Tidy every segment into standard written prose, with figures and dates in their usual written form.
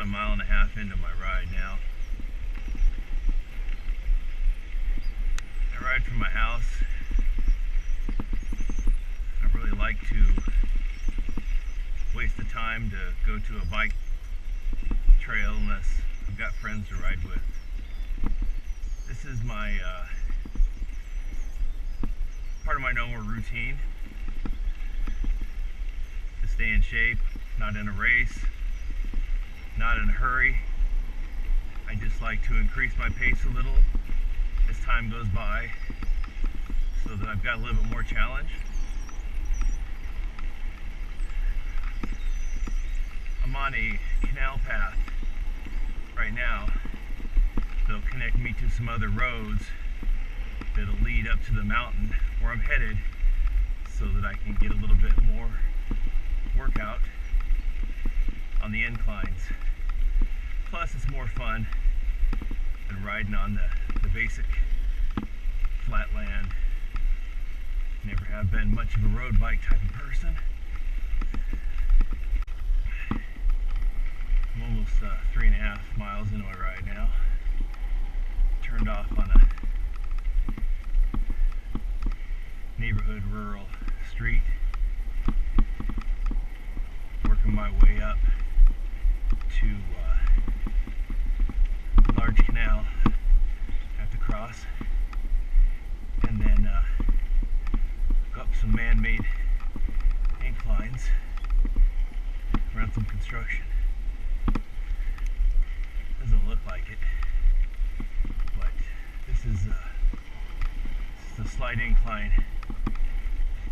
a mile and a half into my ride now. I ride from my house. I don't really like to waste the time to go to a bike trail unless I've got friends to ride with. This is my part of my normal routine to stay in shape, not in a race, not in a hurry. I just like to increase my pace a little as time goes by so that I've got a little bit more challenge. I'm on a canal path right now that'll connect me to some other roads that'll lead up to the mountain where I'm headed so that I can get a little bit more workout on the inclines. Plus it's more fun than riding on the basic flat land. Never have been much of a road bike type of person. I'm almost 3.5 miles into my ride now. Turned off on a neighborhood rural street. Working my way up to a large canal I have to cross, and then go up some man-made inclines around some construction. Doesn't look like it, but this is a slight incline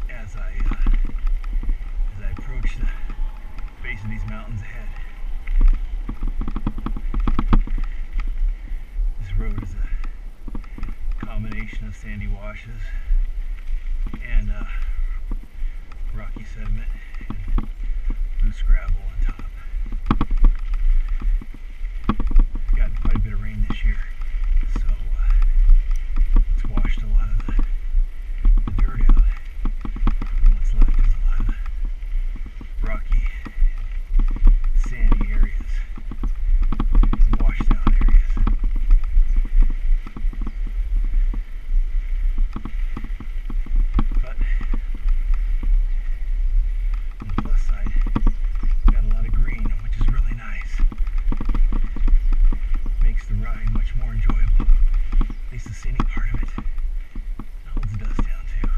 as I approach the base of these mountains ahead. This road is a combination of sandy washes and rocky sediment and loose gravel on top. Gotten quite a bit of rain this year, so it's washed a lot of the dirt out, and what's left is a lot of the rocky, sandy areas, washed out areas. But on the plus side, got a lot of green, which is really nice. Makes the ride much more enjoyable, at least the scenic part of it. It holds the dust down too.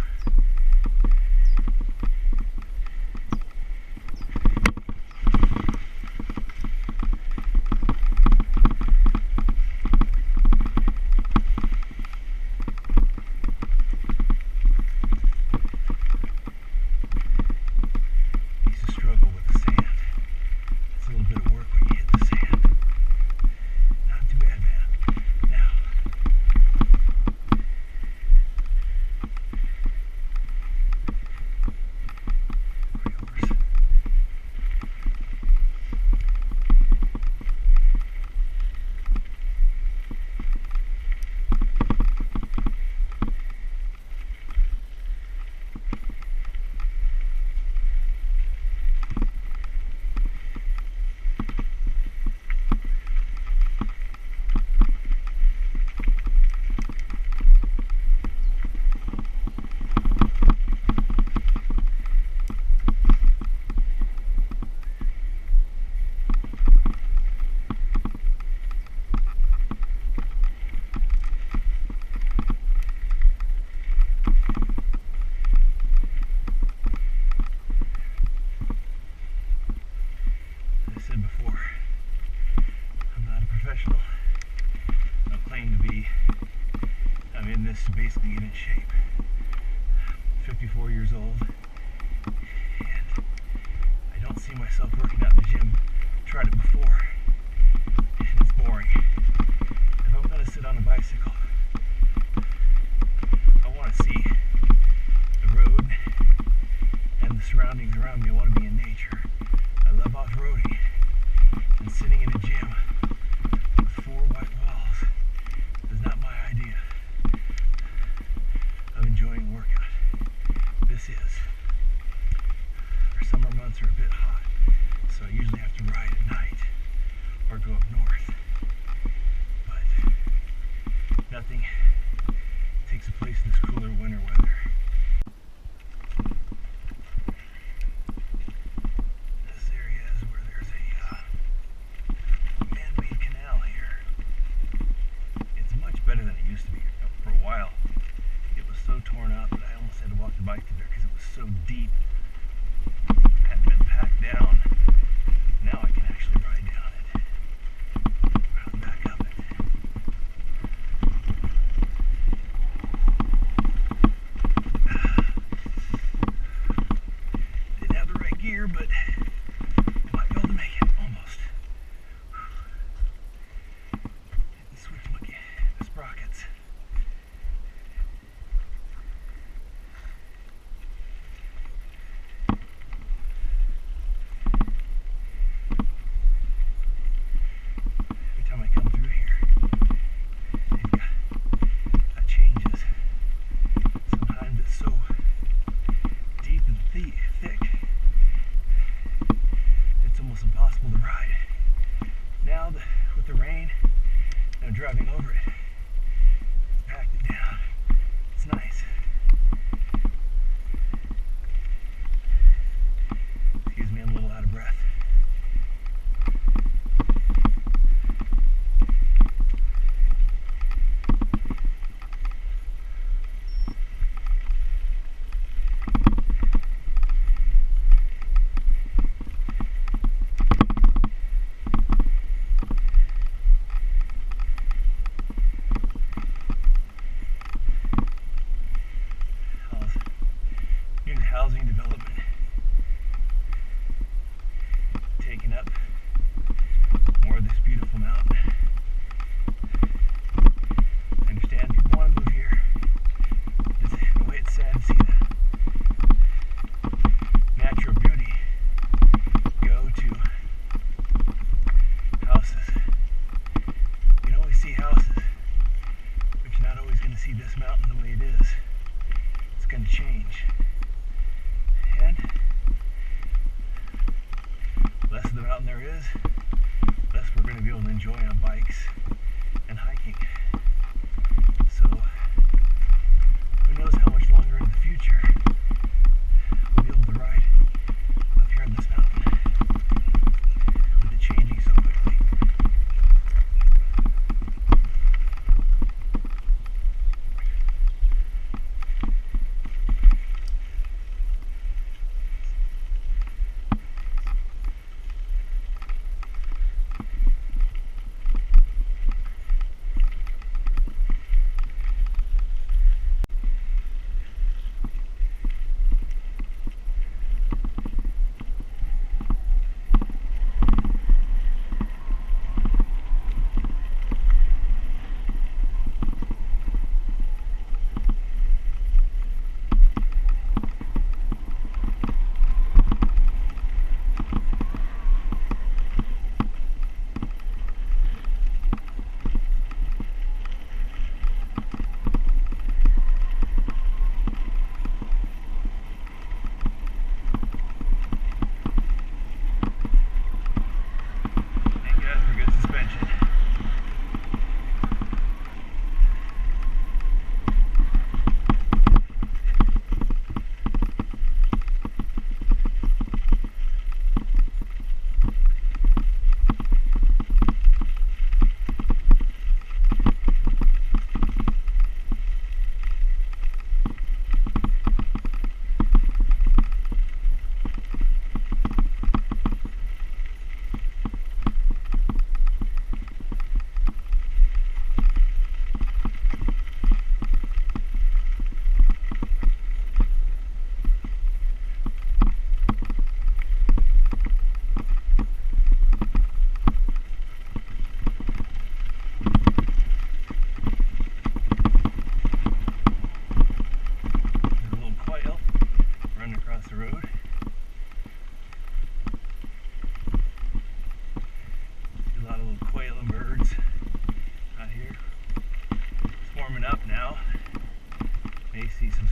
Used to struggle with the sand. It's a little bit of work when you hit the sand. Not too bad, man. Now, horse. As I said before, I'm not a professional. I don't claim to be. I'm in this to basically get in shape. I'm 54 years old, and I don't see myself working out in the gym. Tried it before, and it's boring. If I'm going to sit on a bicycle, I want to see the road and the surroundings around me. I want to be in nature. I love off-roading, and sitting in a gym with 4 white walls is not my idea of enjoying a workout. This is. Our summer months are a bit hot, so I usually have to ride at night or go up north. But nothing takes a place in this cooler winter weather. This area is where there's a man-made canal here. It's much better than it used to be. For a while, it was so torn up that I almost had to walk the bike through there because it was so deep. It hadn't been packed down. Now I can actually ride down it. Round back up it. Didn't have the right gear, but might be able to make it almost. Switch my sprockets. Impossible to ride. Now with the rain, I'm driving over it. It's packed it down. It's nice. Excuse me, I'm a little out of breath. Housing development taking up more of this beautiful mountain. I understand people want to move here. In a way, it's sad to see the natural beauty go to houses. You can always see houses, but you're not always going to see this mountain the way it is. It's going to change. And less of the mountain there is, less we're going to be able to enjoy on bikes and hiking. So, who knows how much longer in the future we'll be able to ride up here on this mountain with it changing so quickly.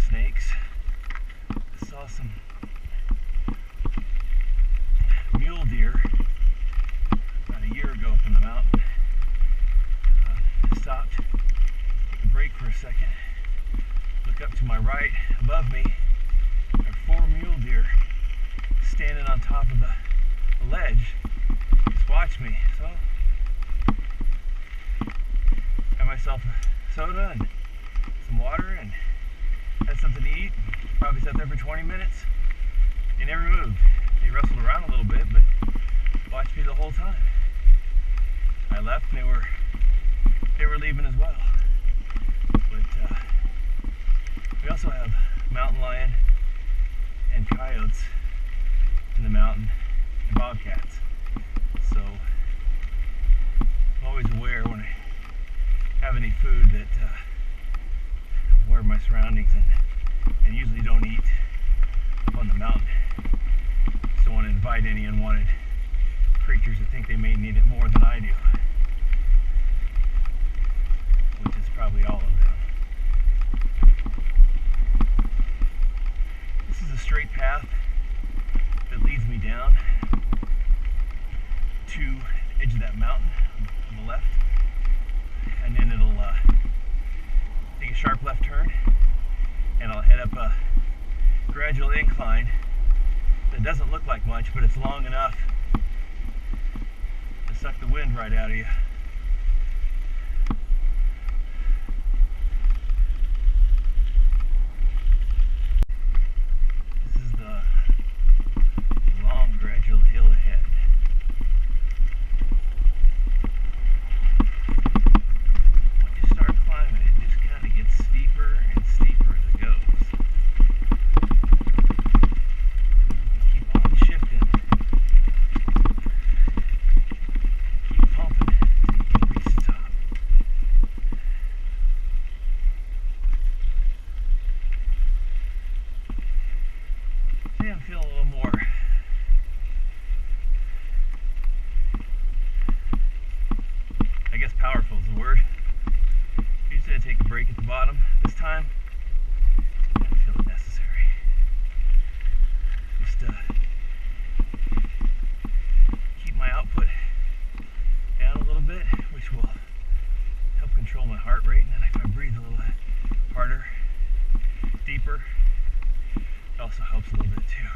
snakes. I saw some mule deer about a year ago up in standing on top of the ledge, just watched me. So got myself a soda and some water and had something to eat. Probably sat there for 20 minutes. They never moved. They wrestled around a little bit, but watched me the whole time. I left and they were leaving as well. But we also have mountain lion and coyotes in the mountain and bobcats. So I'm always aware when I have any food that I'm aware of my surroundings and usually don't eat on the mountain. Just don't want to invite any unwanted creatures that think they may need it more than I do, which is probably all of them. This is a straight path that leads me down to the edge of that mountain on the left, and then it'll take a sharp left turn and I'll head up a gradual incline that doesn't look like much, but it's long enough to suck the wind right out of you. This is the long gradual hill ahead. When you start climbing, it just kind of gets steeper and steeper as it goes. Keep on shifting. Keep pumping until you reach the top. See, I'm feeling a little more powerful is the word. Usually I take a break at the bottom. This time, I feel it necessary. Just keep my output down a little bit, which will help control my heart rate. And then if I breathe a little harder, deeper, it also helps a little bit too.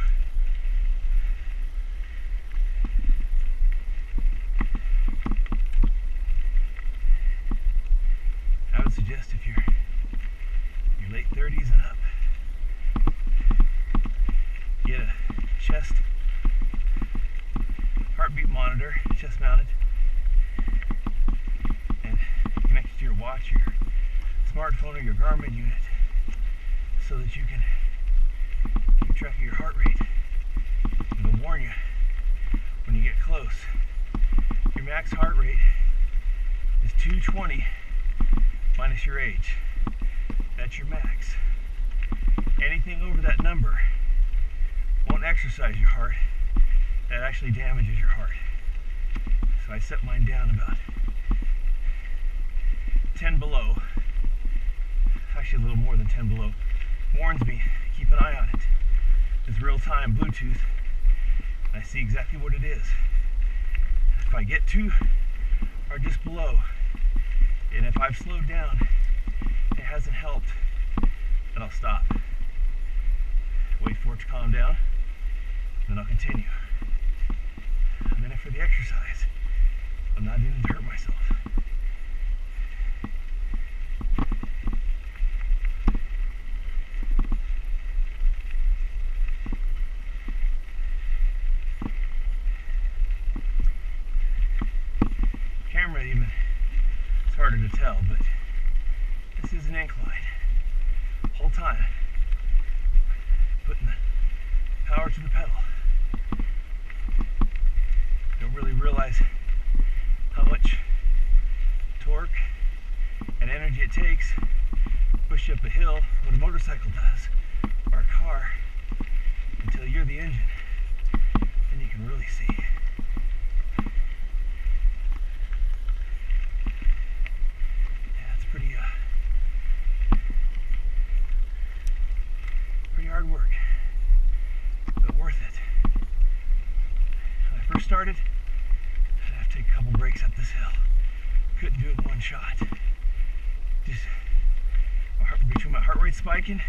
I would suggest if you're in your late 30s and up, get a chest heartbeat monitor, chest mounted, and connect it to your watch, your smartphone, or your Garmin unit, so that you can keep track of your heart rate. It'll warn you when you get close. Your max heart rate is 220 minus your age. That's your max. Anything over that number won't exercise your heart. That actually damages your heart. So I set mine down about 10 below. Actually a little more than 10 below. Warns me, keep an eye on it. It's real-time Bluetooth. I see exactly what it is. If I get to or just below, and if I've slowed down, it hasn't helped, then I'll stop. Wait for it to calm down, then I'll continue. I'm in it for the exercise. I'm not in it to hurt myself. Camera even, it's harder to tell, but this is an incline. Whole time, putting the power to the pedal. Don't really realize how much torque and energy it takes to push up a hill, what a motorcycle does, or a car, until you're the engine. Then you can really see. Pretty hard work, but worth it. When I first started, I'd have to take a couple breaks up this hill. Couldn't do it in one shot. Just between my heart rate spiking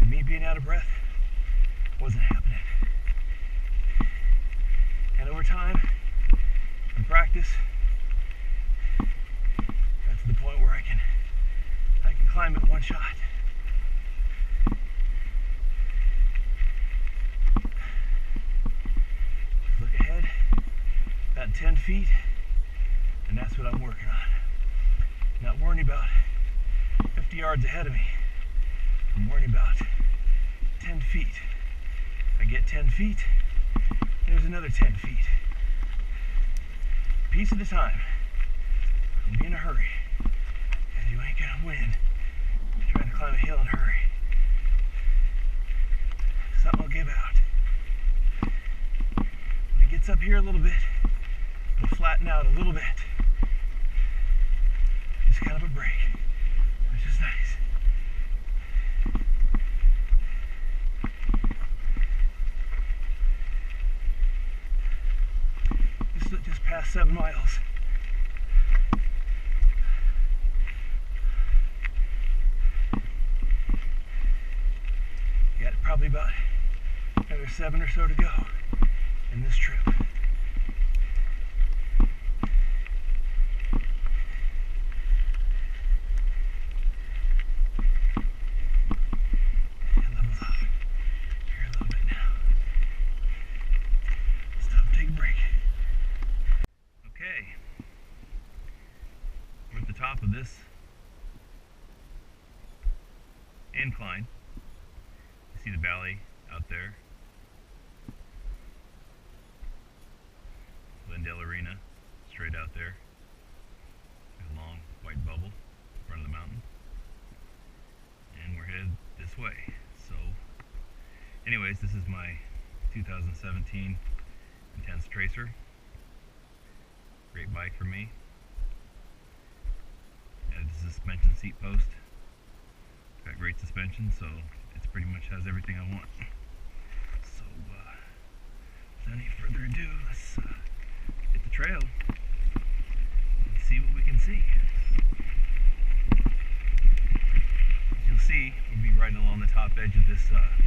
and me being out of breath, wasn't happening. time and practice, got to the point where I can climb it one shot. Just look ahead, about 10 feet, and that's what I'm working on. Not worrying about 50 yards ahead of me. I'm worrying about 10 feet. I get 10 feet, there's another 10 feet. Piece at a time. Don't be in a hurry, because you ain't gonna win trying to climb a hill in a hurry. Something will give out. When it gets up here a little bit, it'll flatten out a little bit. Just kind of a break, which is nice. Just past 7 miles. Got probably about another 7 or so to go in this trip. Levels off here a little bit now. Stop, take a break. Okay, we're at the top of this incline. You see the valley out there, Glendale Arena, straight out there, a long white bubble in front of the mountain, and we're headed this way. So anyways, this is my 2017 Intense Tracer. Great bike for me. Added a suspension seat post. Got great suspension, so it pretty much has everything I want. So without any further ado, let's hit the trail and see what we can see. As you'll see, we'll be riding along the top edge of this mountain.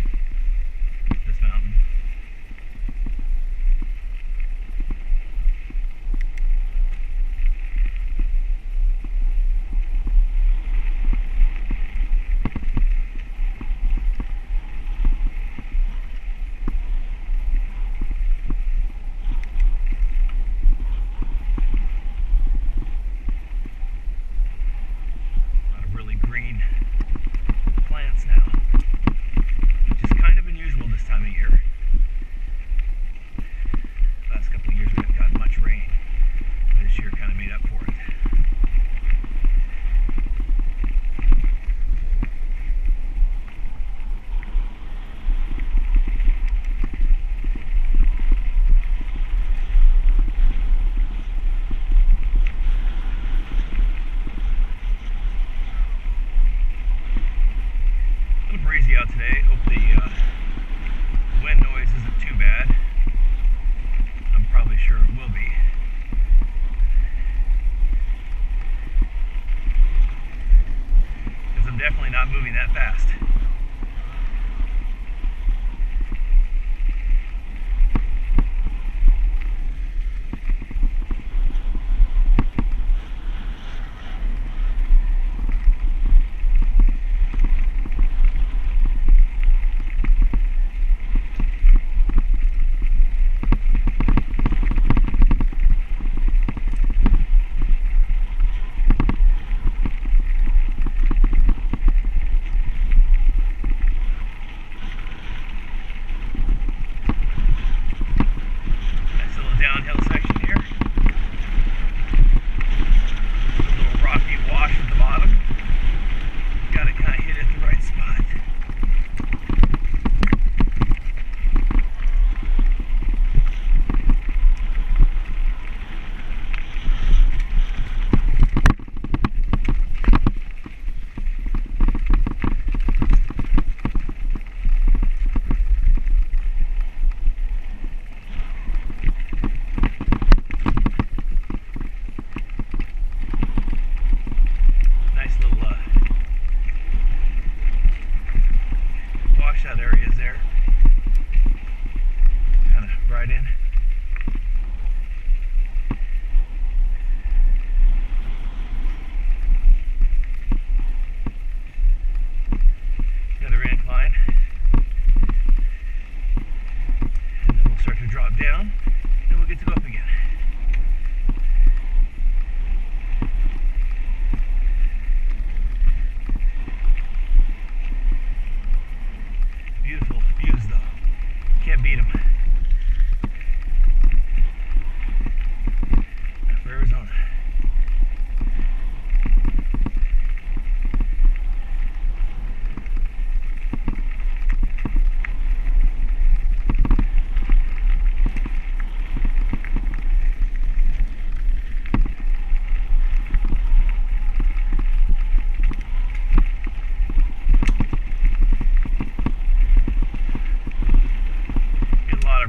Breezy out today. Hope the wind noise isn't too bad. I'm probably sure it will be. Because I'm definitely not moving that fast. washout areas there. Kind of right in. drop down, and we'll get to go up again. Beautiful views though. Can't beat them. For Arizona.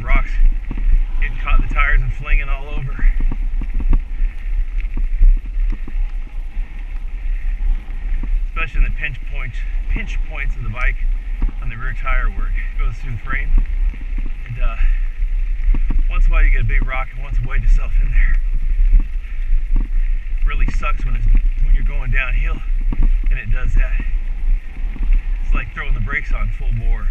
Rocks getting caught in the tires and flinging all over. Especially in the pinch points of the bike on the rear tire where it goes through the frame. And once in a while you get a big rock and once wedge yourself in there. It really sucks when you're going downhill and it does that. It's like throwing the brakes on full bore.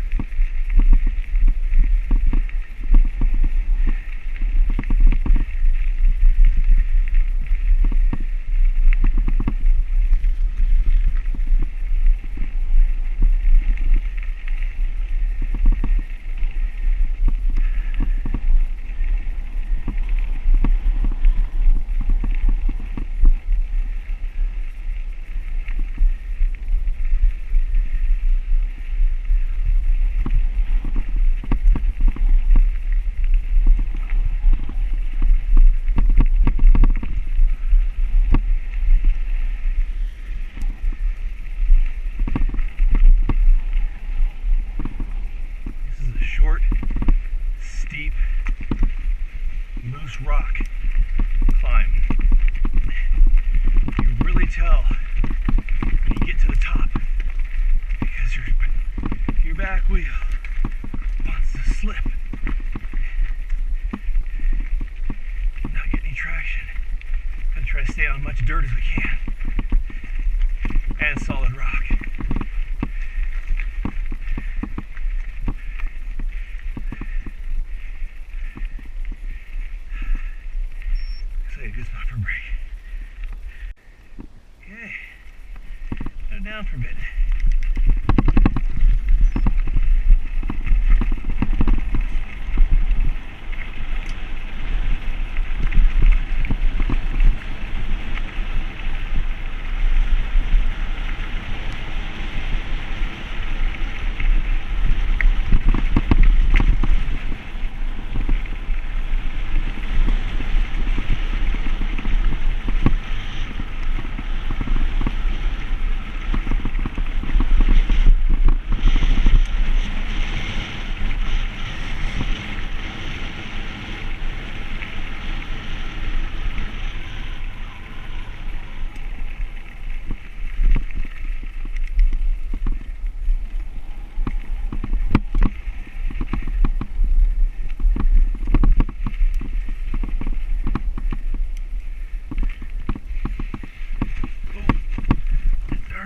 Short, steep, moose rock climb. You really tell when you get to the top because your back wheel wants to slip, not get any traction. Gotta try to stay on as much dirt as we can and solid rock. A good spot for a break. Okay, go down for a bit.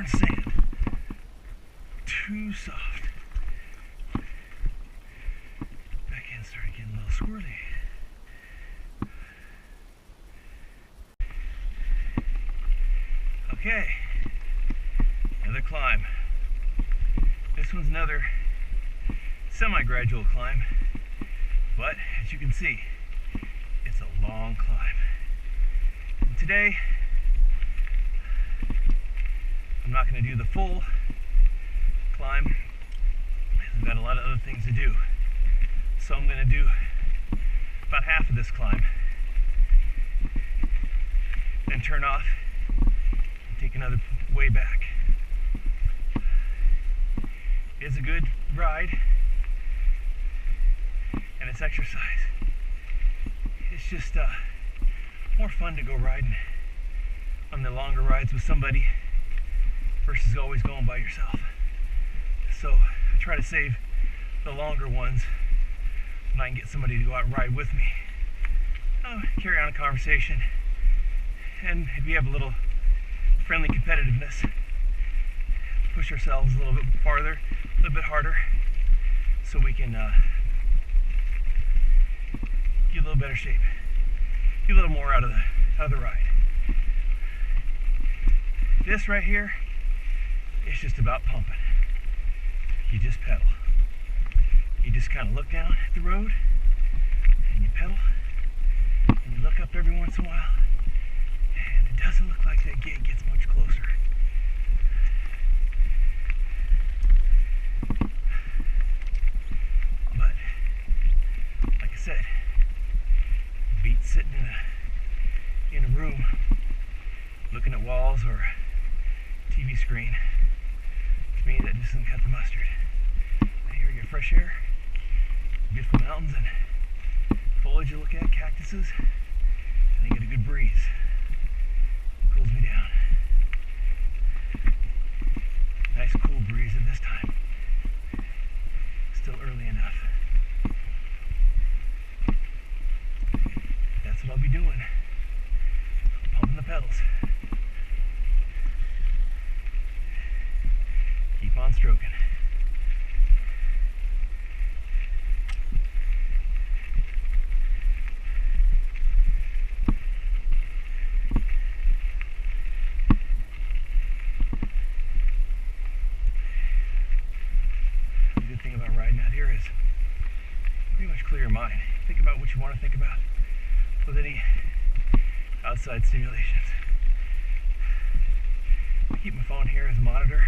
Sand. Too soft. Back in started getting a little squirrely. Okay, another climb. This one's another semi-gradual climb, but as you can see, it's a long climb. And today, I'm not going to do the full climb because I've got a lot of other things to do. So I'm going to do about half of this climb, then turn off and take another way back. It's a good ride and it's exercise. It's just more fun to go riding on the longer rides with somebody versus always going by yourself. So I try to save the longer ones when I can get somebody to go out and ride with me. Carry on a conversation, and if you have a little friendly competitiveness, push ourselves a little bit farther, a little bit harder, so we can little better shape. Get a little more out of the ride. This right here, it's just about pumping. You just pedal. You just kind of look down at the road and you pedal and you look up every once in a while, and it doesn't look like that gate gets much closer. But like I said, beats sitting in a room looking at walls or a TV screen. To me, that just doesn't cut the mustard. Now here we get fresh air, beautiful mountains and foliage you look at, cactuses, and you get a good breeze. It cools me down. Nice cool breeze at this time. Still early enough. That's what I'll be doing. Pumping the pedals. Keep on stroking. The good thing about riding out here is pretty much clear your mind. Think about what you want to think about with any outside stimulations. I keep my phone here as a monitor,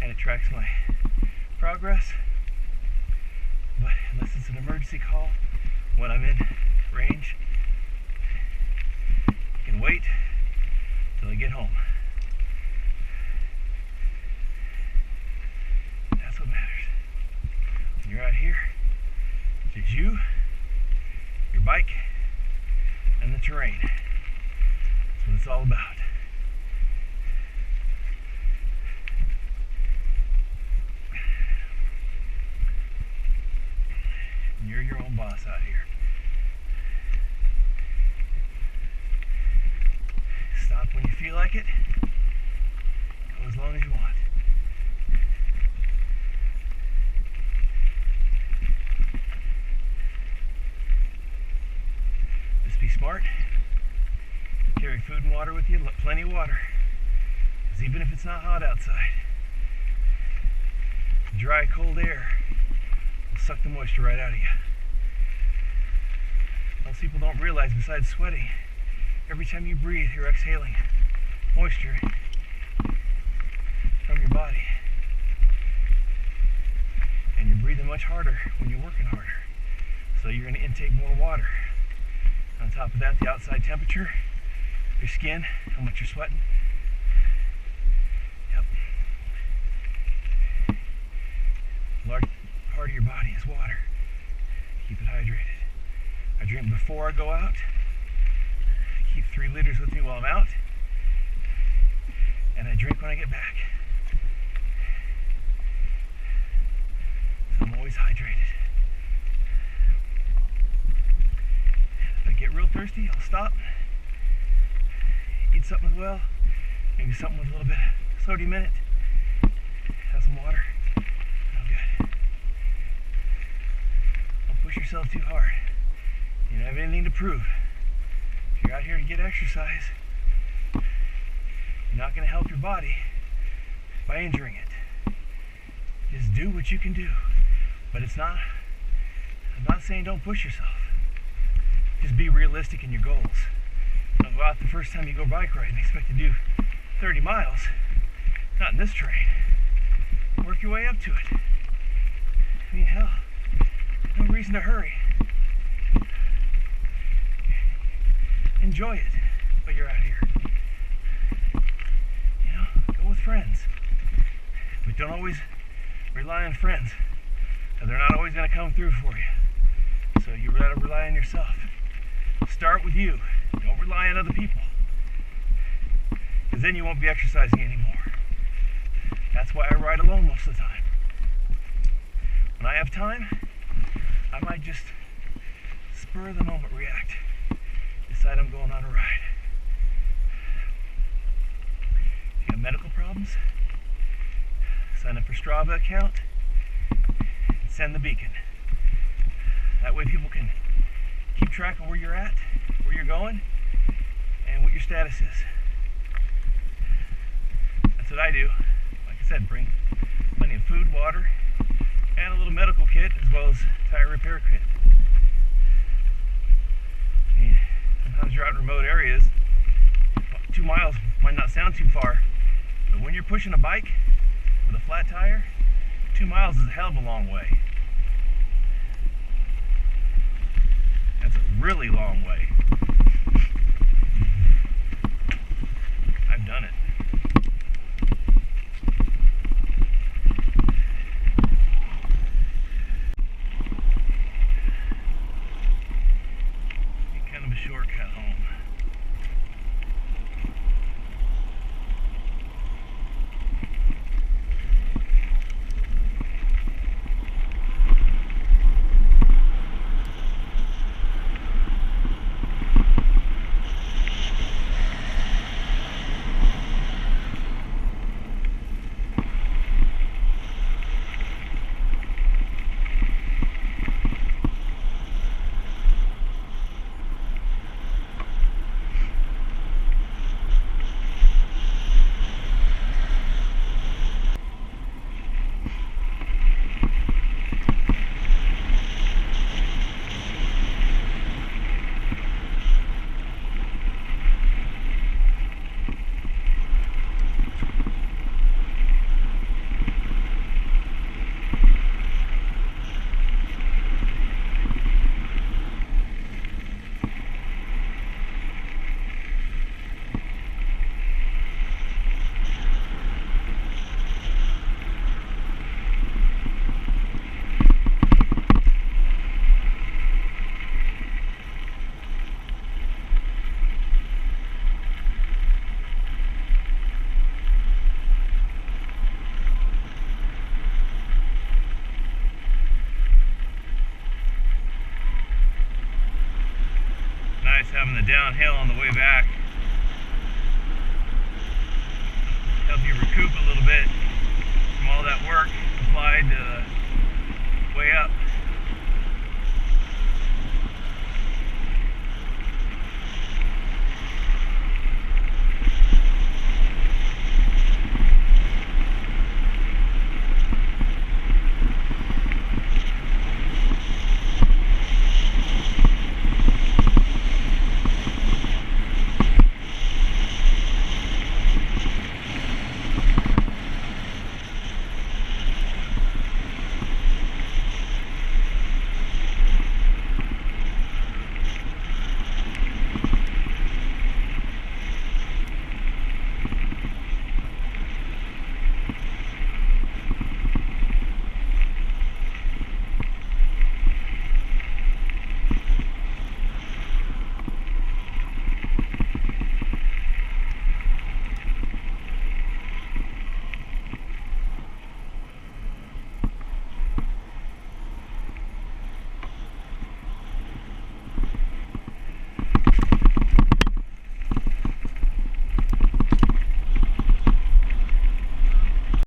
and it tracks my progress. But unless it's an emergency call, when I'm in range, I can wait till I get home. That's what matters. When you're out here, it's just you, your bike, and the terrain. That's what it's all about. And you're your own boss out here. Stop when you feel like it. Go as long as you want. Just be smart. Carry food and water with you, plenty of water. Because even if it's not hot outside, dry, cold air will suck the moisture right out of you. Most people don't realize, besides sweating, every time you breathe, you're exhaling moisture from your body. And you're breathing much harder when you're working harder. So you're going to intake more water. On top of that, the outside temperature, your skin, how much you're sweating. Yep. A large part of your body is water. Keep it hydrated. I drink before I go out. I keep 3 liters with me while I'm out. And I drink when I get back. So I'm always hydrated. If I get real thirsty, I'll stop. Eat something as well. Maybe something with a little bit of sodium in it. Have some water. Oh, good. Don't push yourself too hard. You don't have anything to prove. If you're out here to get exercise, you're not going to help your body by injuring it. Just do what you can do. But I'm not saying don't push yourself. Just be realistic in your goals. Don't go out the first time you go bike riding and expect to do 30 miles. Not in this terrain. Work your way up to it. I mean, hell, no reason to hurry. Enjoy it while you're out here. You know, go with friends. But don't always rely on friends. They're not always going to come through for you. So you gotta rely on yourself. Start with you. Don't rely on other people. Because then you won't be exercising anymore. That's why I ride alone most of the time. When I have time, I might just spur of the moment react. Decide I'm going on a ride. If you have medical problems, sign up for Strava account and send the beacon. That way people track of where you're at, where you're going, and what your status is. That's what I do. Like I said, bring plenty of food, water, and a little medical kit, as well as tire repair kit. I mean, sometimes you're out in remote areas. 2 miles might not sound too far, but when you're pushing a bike with a flat tire, 2 miles is a hell of a long way. That's a really long way. I've done it. Kind of a shortcut home. Nice having the downhill on the way back. Help you recoup a little bit from all that work applied way up.